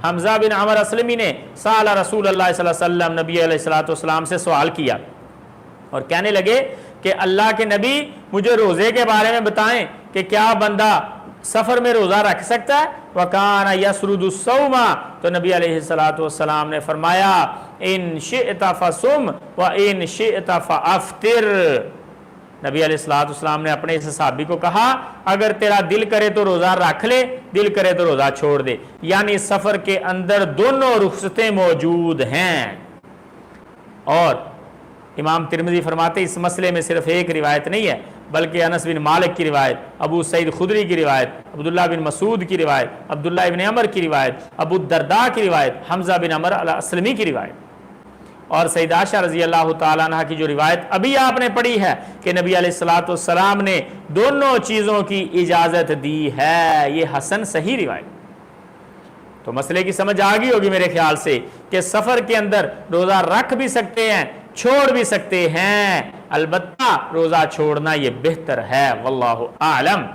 حمزہ بن عمر اسلمی نے سأل رسول اللہ صلی اللہ علیہ وسلم، نبی علیہ السلام سے سوال کیا اور کہنے لگے کہ اللہ کے نبی مجھے روزے کے بارے میں بتائیں کہ کیا بندہ سفر میں روزہ رکھ سکتا ہے؟ وَكَانَ يَسْرُدُ الصَّوْمَ، تو نبی علیہ السلام نے فرمایا اِن شِئْتَ فَصُمْ وَإِن شِئْتَ فَأَفْطِرْ۔ نبی علیہ السلام نے اپنے اس صحابی کو کہا اگر تیرا دل کرے تو روزہ رکھ لے، دل کرے تو روزہ چھوڑ دے، یعنی سفر کے اندر دونوں رخصتیں موجود ہیں۔ اور امام ترمذی فرماتے اس مسئلے میں صرف ایک روایت نہیں ہے بلکہ انس بن مالک کی روایت، ابو سعید خدری کی روایت، عبداللہ بن مسعود کی روایت، عبداللہ بن عمر کی روایت، ابو الدرداء کی روایت، حمزہ بن عمر الاسلمی کی روایت، اور سیدہ عائشہ رضی اللہ تعالیٰ عنہ کی جو روایت ابھی آپ نے پڑھی ہے کہ نبی علیہ السلام نے دونوں چیزوں کی اجازت دی ہے، یہ حسن صحیح روایت۔ تو مسئلے کی سمجھ آ گئی ہوگی میرے خیال سے کہ سفر کے اندر روزہ رکھ بھی سکتے ہیں، چھوڑ بھی سکتے ہیں، البتہ روزہ چھوڑنا یہ بہتر ہے، واللہ اعلم۔